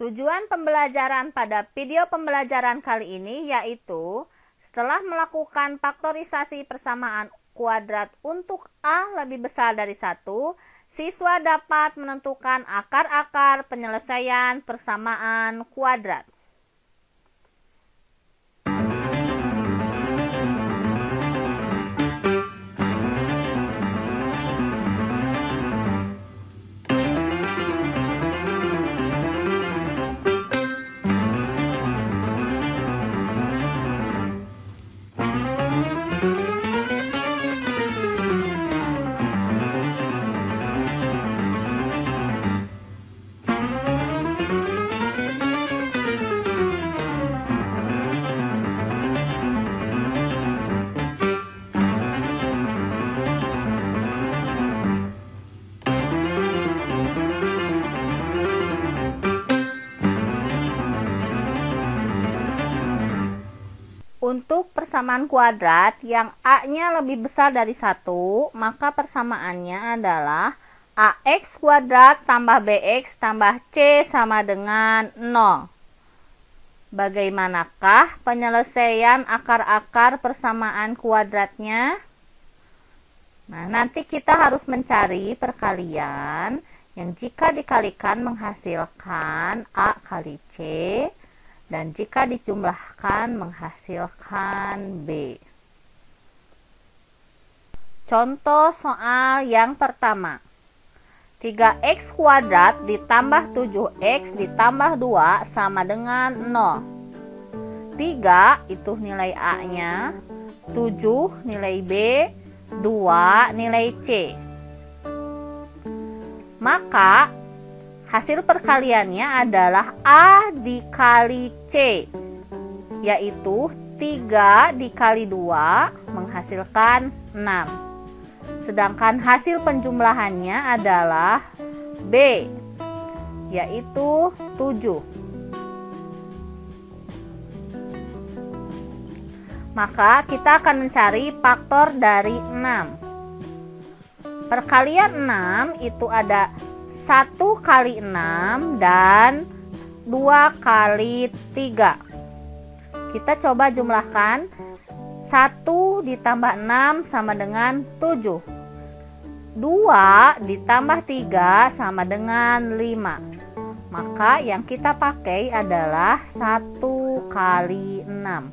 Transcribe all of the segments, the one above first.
Tujuan pembelajaran pada video pembelajaran kali ini yaitu setelah melakukan faktorisasi persamaan kuadrat untuk A lebih besar dari 1, siswa dapat menentukan akar-akar penyelesaian persamaan kuadrat. Untuk persamaan kuadrat yang A-nya lebih besar dari 1, maka persamaannya adalah AX kuadrat tambah BX tambah C sama dengan 0. Bagaimanakah penyelesaian akar-akar persamaan kuadratnya? Nah, nanti kita harus mencari perkalian yang jika dikalikan menghasilkan A kali C, dan jika dijumlahkan menghasilkan B. Contoh soal yang pertama. 3x kuadrat ditambah 7x ditambah 2 sama dengan 0. 3 itu nilai A-nya, 7 nilai B, 2 nilai C. Maka hasil perkaliannya adalah A dikali C, yaitu 3 dikali 2 menghasilkan 6. Sedangkan hasil penjumlahannya adalah B, yaitu 7. Maka kita akan mencari faktor dari 6. Perkalian 6 itu ada 1 kali 6 dan 2 kali 3. Kita coba jumlahkan. 1 ditambah 6 sama dengan 7. 2 ditambah 3 sama dengan 5. Maka yang kita pakai adalah 1 kali 6.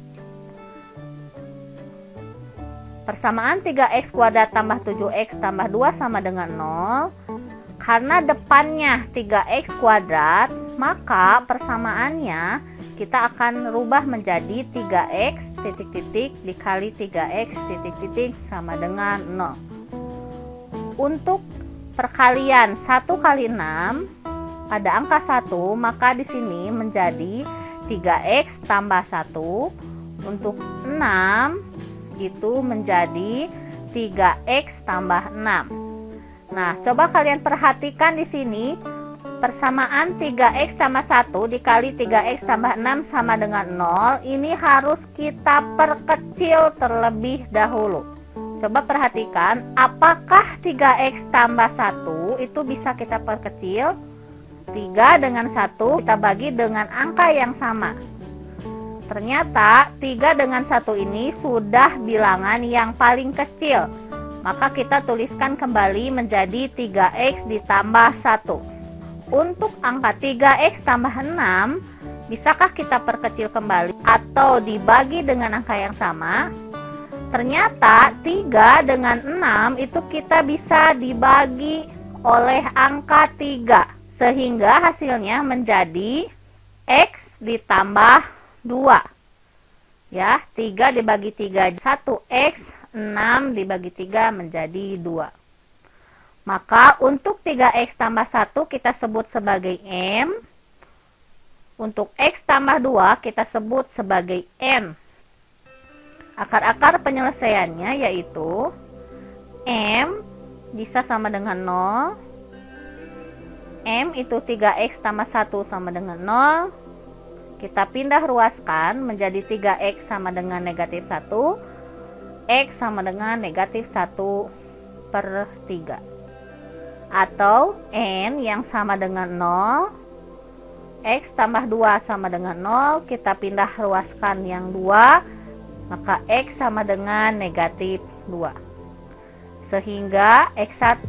Persamaan 3x kuadrat tambah 7x tambah 2 sama dengan 0. Karena depannya 3x kuadrat, maka persamaannya kita akan rubah menjadi 3x titik-titik dikali 3x titik-titik sama dengan 0. Untuk perkalian 1 kali 6 pada angka 1, maka di sini menjadi 3x tambah 1. Untuk 6 itu menjadi 3x tambah 6. Nah, coba kalian perhatikan di sini persamaan 3x tambah 1 dikali 3x tambah 6 sama dengan 0. Ini harus kita perkecil terlebih dahulu. Coba perhatikan, apakah 3x tambah 1 itu bisa kita perkecil? 3 dengan 1 kita bagi dengan angka yang sama. Ternyata 3 dengan 1 ini sudah bilangan yang paling kecil. Maka kita tuliskan kembali menjadi 3x ditambah 1. Untuk angka 3x tambah 6, bisakah kita perkecil kembali atau dibagi dengan angka yang sama? Ternyata 3 dengan 6 itu kita bisa dibagi oleh angka 3. Sehingga hasilnya menjadi x ditambah 2. Ya, 3 dibagi 3, 1x. 6 dibagi 3 menjadi 2. Maka untuk 3x tambah 1 kita sebut sebagai M. Untuk x tambah 2 kita sebut sebagai N. Akar-akar penyelesaiannya yaitu M bisa sama dengan 0. M itu 3x tambah 1 sama dengan 0. Kita pindah ruaskan menjadi 3x sama dengan negatif 1. X sama dengan negatif 1/3. Atau N yang sama dengan 0 X tambah 2 sama dengan 0, kita pindah ruaskan yang 2, maka X sama dengan negatif 2. Sehingga X1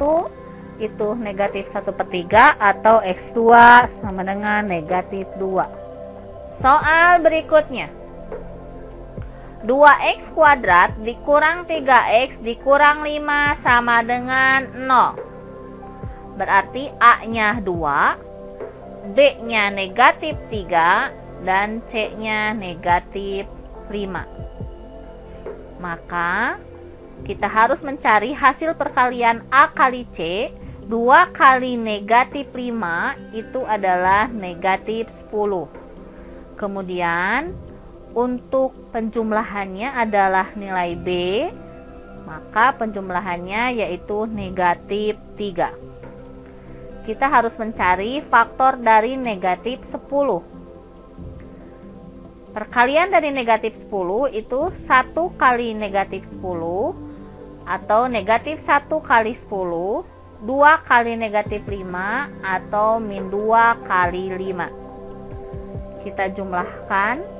itu negatif 1/3 atau X2 sama dengan negatif 2. Soal berikutnya. 2x kuadrat dikurang 3x dikurang 5 sama dengan 0. Berarti A-nya 2, B-nya negatif 3, dan C-nya negatif 5. Maka kita harus mencari hasil perkalian A kali C. 2 kali negatif 5 itu adalah negatif 10. Kemudian untuk penjumlahannya adalah nilai B, maka penjumlahannya yaitu negatif 3. Kita harus mencari faktor dari negatif 10. Perkalian dari negatif 10 itu 1 kali negatif 10 atau negatif 1 kali 10, 2 kali negatif 5 atau min 2 kali 5. Kita jumlahkan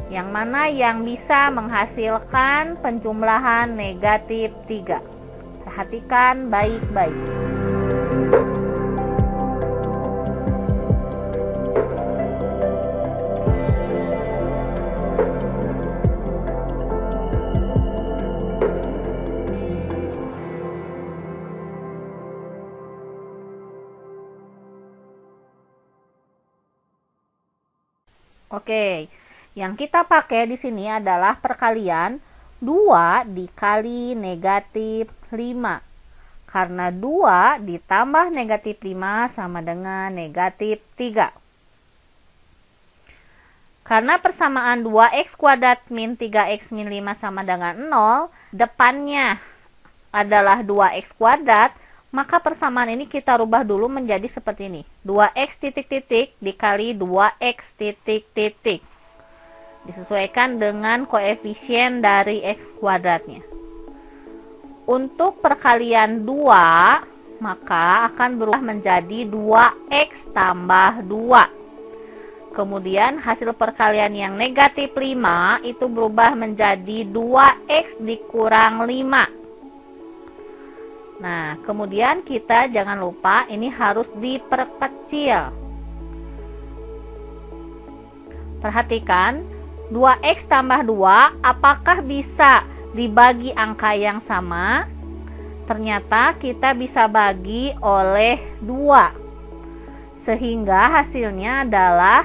yang mana yang bisa menghasilkan penjumlahan negatif 3. Perhatikan baik-baik. Oke. Yang kita pakai di sini adalah perkalian 2 dikali negatif 5. Karena 2 ditambah negatif 5 sama dengan negatif 3. Karena persamaan 2x kuadrat min 3x min 5 sama dengan 0, depannya adalah 2x kuadrat, maka persamaan ini kita rubah dulu menjadi seperti ini. 2x titik titik dikali 2x titik titik. Disesuaikan dengan koefisien dari x kuadratnya. Untuk perkalian 2, maka akan berubah menjadi 2x tambah 2. Kemudian hasil perkalian yang negatif 5 itu berubah menjadi 2x dikurang 5. Nah, kemudian kita jangan lupa ini harus diperkecil. Perhatikan, 2x tambah 2 apakah bisa dibagi angka yang sama? Ternyata kita bisa bagi oleh 2. Sehingga hasilnya adalah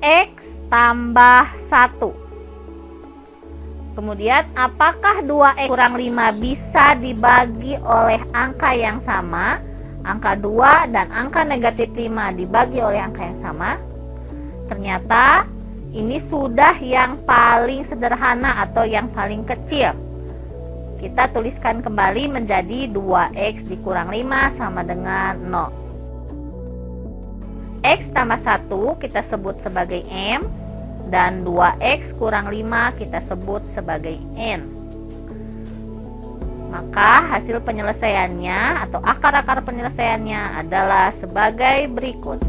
x tambah 1. Kemudian apakah 2x kurang 5 bisa dibagi oleh angka yang sama? Angka 2 dan angka negatif 5 dibagi oleh angka yang sama. Ternyata ini sudah yang paling sederhana atau yang paling kecil. Kita tuliskan kembali menjadi 2x dikurang 5 sama dengan 0. X tambah 1 kita sebut sebagai M, dan 2x kurang 5 kita sebut sebagai N. Maka hasil penyelesaiannya atau akar-akar penyelesaiannya adalah sebagai berikut.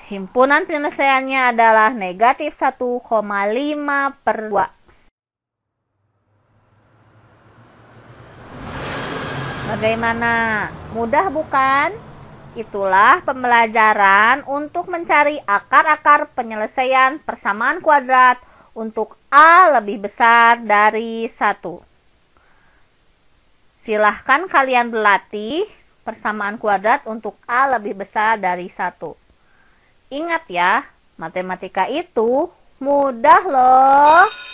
Himpunan penyelesaiannya adalah negatif 1,5/2. Bagaimana? Mudah bukan? Itulah pembelajaran untuk mencari akar-akar penyelesaian persamaan kuadrat untuk A lebih besar dari 1. Silahkan kalian berlatih persamaan kuadrat untuk A lebih besar dari 1. Ingat ya, matematika itu mudah loh.